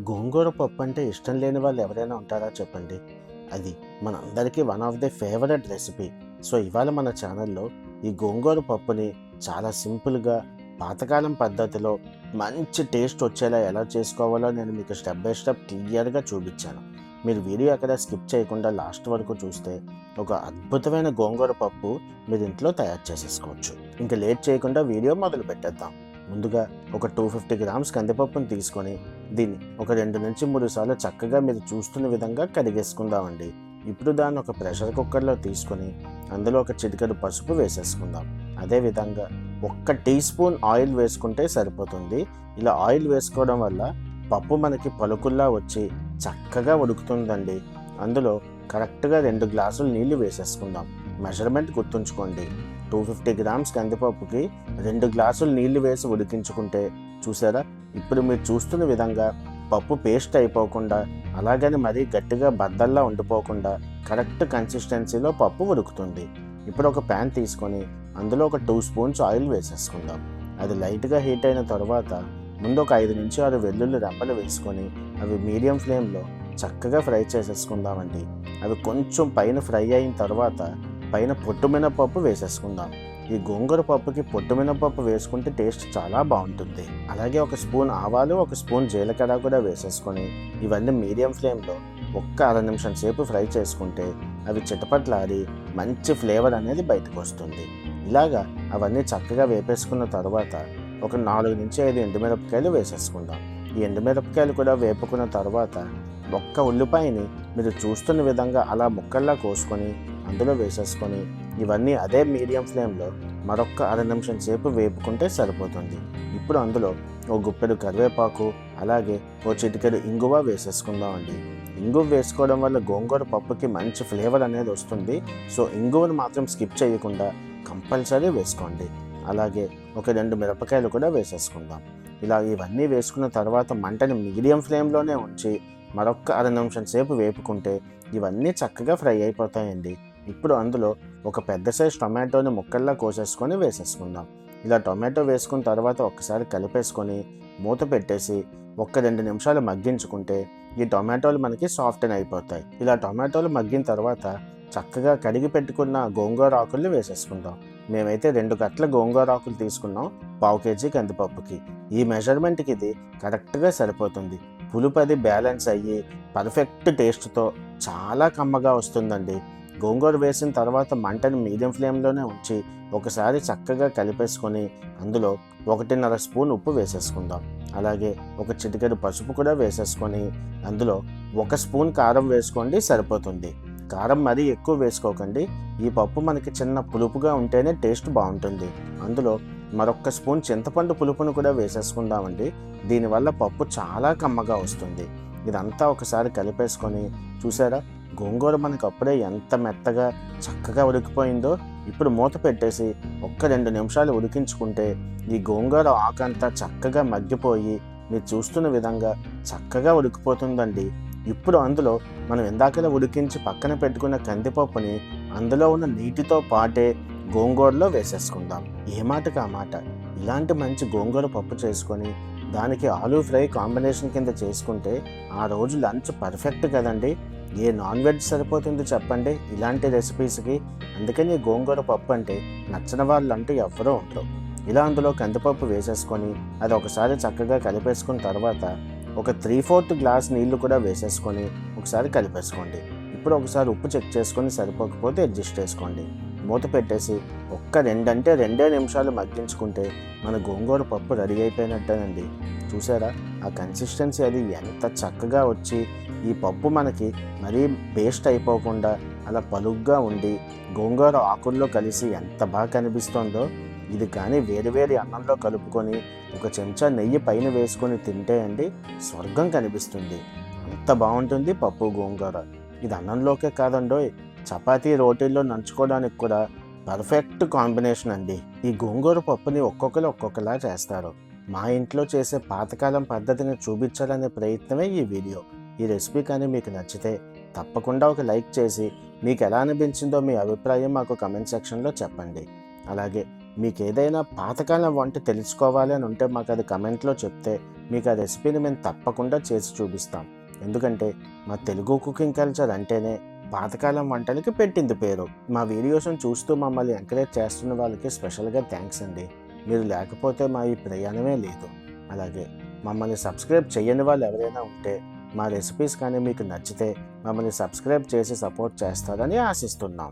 గోంగూర పప్పు అంటే ఇష్టం లేని వాళ్ళు ఎవరైనా ఉంటారా చెప్పండి. అది మనందరికీ one of the favourite recipe. So ఇవాళ మన ఛానల్లో ఈ గోంగూర పప్పుని చాలా సింపుల్గా పాతకాలం పద్ధతిలో మంచి టేస్ట్ వచ్చేలా ఎలా చేసుకోవాలో నేను మీకు స్టెప్ బై స్టెప్ క్లియర్గా చూపించాను. మీరు వీడియో ఎక్కడ స్కిప్ చేయకుండా లాస్ట్ వరకు చూస్తే ఒక అద్భుతమైన గోంగూర పప్పు మీరు ఇంట్లో తయారు చేసేసుకోవచ్చు. ఇంకా లేట్ చేయకుండా వీడియో మొదలు పెట్టేద్దాం. ముందుగా ఒక 250 గ్రామ్స్ కందిపప్పును తీసుకొని దీన్ని ఒక 2 నుంచి 3 సార్లు చక్కగా మీరు చూస్తున్న విధంగా కడిగేసుకుందామండి. ఇప్పుడు దాన్ని ఒక ప్రెషర్ కుక్కర్లో తీసుకొని అందులో ఒక చిటికెడు పసుపు వేసేసుకుందాం. అదేవిధంగా 1 టీ స్పూన్ ఆయిల్ వేసుకుంటే సరిపోతుంది. ఇలా ఆయిల్ వేసుకోవడం వల్ల పప్పు మనకి పలుకుల్లా వచ్చి చక్కగా ఉడుకుతుందండి. అందులో కరెక్ట్గా 2 గ్లాసులు నీళ్లు వేసేసుకుందాం. మెజర్మెంట్ గుర్తుంచుకోండి. 250 గ్రామ్స్ కందిపప్పుకి 2 గ్లాసులు నీళ్లు వేసి ఉడికించుకుంటే చూసారా, ఇప్పుడు మీరు చూస్తున్న విధంగా పప్పు పేస్ట్ అయిపోకుండా అలాగని మరీ గట్టిగా బద్దల్లా ఉండిపోకుండా కరెక్ట్ కన్సిస్టెన్సీలో పప్పు ఉడుకుతుంది. ఇప్పుడు ఒక ప్యాన్ తీసుకొని అందులో ఒక 2 స్పూన్స్ ఆయిల్ వేసేసుకుందాం. అది లైట్గా హీట్ అయిన తర్వాత ముందు ఒక 5 నుంచి 6 వెల్లుల్లి రెమ్మలు వేసుకొని అవి మీడియం ఫ్లేమ్లో చక్కగా ఫ్రై చేసేసుకుందామండి. అవి కొంచెం పైన ఫ్రై అయిన తర్వాత పైన పొట్టు మినపప్పు వేసేసుకుందాం. ఈ గోంగూర పప్పుకి పొట్టు మినపప్పు వేసుకుంటే టేస్ట్ చాలా బాగుంటుంది. అలాగే ఒక స్పూన్ ఆవాలు, ఒక స్పూన్ జీలకర్ర కూడా వేసేసుకొని ఇవన్నీ మీడియం ఫ్లేమ్లో ఒక్క అర నిమిషం సేపు ఫ్రై చేసుకుంటే అవి చిటపట్లాడి మంచి ఫ్లేవర్ అనేది బయటకు వస్తుంది. ఇలాగా అవన్నీ చక్కగా వేపేసుకున్న తర్వాత ఒక 4 నుంచి 5 ఎండుమిరపకాయలు వేసేసుకుందాం. ఈ ఎండుమిరపకాయలు కూడా వేపుకున్న తర్వాత ఒక్క ఉల్లిపాయని మీరు చూస్తున్న విధంగా అలా ముక్కల్లా కోసుకొని అందులో వేసేసుకొని ఇవన్నీ అదే మీడియం ఫ్లేమ్లో మరొక్క అర నిమిషం సేపు వేపుకుంటే సరిపోతుంది. ఇప్పుడు అందులో ఓ గుప్పెడు కరివేపాకు అలాగే ఓ చిటికెడు ఇంగువ వేసేసుకుందామండి. ఇంగువ వేసుకోవడం వల్ల గోంగూర పప్పుకి మంచి ఫ్లేవర్ అనేది వస్తుంది. సో ఇంగువను మాత్రం స్కిప్ చేయకుండా కంపల్సరీ వేసుకోండి. అలాగే ఒక 2 మిరపకాయలు కూడా వేసేసుకుందాం. ఇలా ఇవన్నీ వేసుకున్న తర్వాత మంటని మీడియం ఫ్లేమ్లోనే ఉంచి మరొక్క అర నిమిషం సేపు వేపుకుంటే ఇవన్నీ చక్కగా ఫ్రై అయిపోతాయండి. ఇప్పుడు అందులో ఒక పెద్ద సైజ్ టొమాటోని ముక్కల్లా కోసేసుకొని వేసేసుకుందాం. ఇలా టొమాటో వేసుకున్న తర్వాత ఒక్కసారి కలిపేసుకొని మూత పెట్టేసి 1-2 నిమిషాలు మగ్గించుకుంటే ఈ టొమాటోలు మనకి సాఫ్ట్గా అయిపోతాయి. ఇలా టొమాటోలు మగ్గిన తర్వాత చక్కగా కడిగి పెట్టుకున్న గోంగూర ఆకుల్ని వేసేసుకుందాం. మేమైతే 2 కట్టల గోంగూర ఆకులు తీసుకున్నాం 1/2 కేజీ కందిపప్పుకి. ఈ మెజర్మెంట్కి ఇది కరెక్ట్గా సరిపోతుంది. పులుపది బ్యాలెన్స్ అయ్యి పర్ఫెక్ట్ టేస్ట్తో చాలా కమ్మగా వస్తుందండి. గోంగూర వేసిన తర్వాత మంటని మీడియం ఫ్లేమ్లోనే ఉంచి ఒకసారి చక్కగా కలిపేసుకొని అందులో 1.5 స్పూన్ ఉప్పు వేసేసుకుందాం. అలాగే ఒక చిటికెడు పసుపు కూడా వేసేసుకొని అందులో 1 స్పూన్ కారం వేసుకోండి, సరిపోతుంది. కారం మరీ ఎక్కువ వేసుకోకండి. ఈ పప్పు మనకి చిన్న పులుపుగా ఉంటేనే టేస్ట్ బాగుంటుంది. అందులో మరొక స్పూన్ చింతపండు పులుపును కూడా వేసేసుకుందామండి. దీనివల్ల పప్పు చాలా కమ్మగా వస్తుంది. ఇదంతా ఒకసారి కలిపేసుకొని చూసారా, గోంగూర మనకు అప్పుడే ఎంత మెత్తగా చక్కగా ఉడికిపోయిందో. ఇప్పుడు మూత పెట్టేసి 1-2 నిమిషాలు ఉడికించుకుంటే ఈ గోంగూర ఆకంతా చక్కగా మగ్గిపోయి మీరు చూస్తున్న విధంగా చక్కగా ఉడికిపోతుందండి. ఇప్పుడు అందులో మనం ఇందాకలా ఉడికించి పక్కన పెట్టుకున్న కందిపప్పుని అందులో ఉన్న నీటితో పాటే గోంగూరలో వేసేసుకుందాం. ఏ మాటకు ఆ మాట, ఇలాంటి మంచి గోంగూర పప్పు చేసుకొని దానికి ఆలూ ఫ్రై కాంబినేషన్ కింద చేసుకుంటే ఆ రోజు లంచ్ పర్ఫెక్ట్ కదండి. ఏ నాన్ వెజ్ సరిపోతుంది చెప్పండి ఇలాంటి రెసిపీస్కి. అందుకని గోంగూర పప్పు అంటే నచ్చని వాళ్ళు అంటూ ఎవ్వరూ ఉండరు. ఇలా అందులో కందిపప్పు వేసేసుకొని అది ఒకసారి చక్కగా కలిపేసుకున్న తర్వాత ఒక 3/4 గ్లాస్ నీళ్లు కూడా వేసేసుకొని ఒకసారి కలిపేసుకోండి. ఇప్పుడు ఒకసారి ఉప్పు చెక్ చేసుకొని సరిపోకపోతే అడ్జస్ట్ చేసుకోండి. మూత పెట్టేసి 2 నిమిషాలు మగ్గించుకుంటే మన గోంగూర పప్పు రెడీ అయిపోయినట్టేనండి. చూసారా, ఆ కన్సిస్టెన్సీ అది ఎంత చక్కగా వచ్చి ఈ పప్పు మనకి మరీ పేస్ట్ అయిపోకుండా అలా పలుగ్గా ఉండి గోంగూర ఆకుల్లో కలిసి ఎంత బాగా కనిపిస్తుందో. ఇది కానీ వేడి అన్నంలో కలుపుకొని ఒక చెంచా నెయ్యి పైన వేసుకొని తింటే అండి స్వర్గం కనిపిస్తుంది. అంత బాగుంటుంది పప్పు గోంగూర. ఇది అన్నంలోకే కాదండోయ్, చపాతీ రోటీల్లో నంచుకోవడానికి కూడా పర్ఫెక్ట్ కాంబినేషన్ అండి. ఈ గోంగూర పప్పుని ఒక్కొక్కరు ఒక్కొక్కలా చేస్తారు. మా ఇంట్లో చేసే పాతకాలం పద్ధతిని చూపించాలనే ప్రయత్నమే ఈ వీడియో. ఈ రెసిపీ కానీ మీకు నచ్చితే తప్పకుండా ఒక లైక్ చేసి మీకు ఎలా అనిపించిందో మీ అభిప్రాయం మాకు కమెంట్ సెక్షన్లో చెప్పండి. అలాగే మీకు ఏదైనా పాతకాలం వంట తెలుసుకోవాలి అని ఉంటే మాకు అది కమెంట్లో చెప్తే మీకు ఆ రెసిపీని మేము తప్పకుండా చేసి చూపిస్తాం. ఎందుకంటే మా తెలుగు కుకింగ్ కల్చర్ అంటేనే పాతకాలం వంటలకి పెట్టింది పేరు. మా వీడియోస్ని చూస్తూ మమ్మల్ని ఎంకరేజ్ చేస్తున్న వాళ్ళకి స్పెషల్గా థ్యాంక్స్ అండి. మీరు లేకపోతే మా ఈ ప్రయాణమే లేదు. అలాగే మమ్మల్ని సబ్స్క్రైబ్ చేయని వాళ్ళు ఎవరైనా ఉంటే మా రెసిపీస్ కానీ మీకు నచ్చితే మమ్మల్ని సబ్స్క్రైబ్ చేసి సపోర్ట్ చేస్తారని ఆశిస్తున్నాం.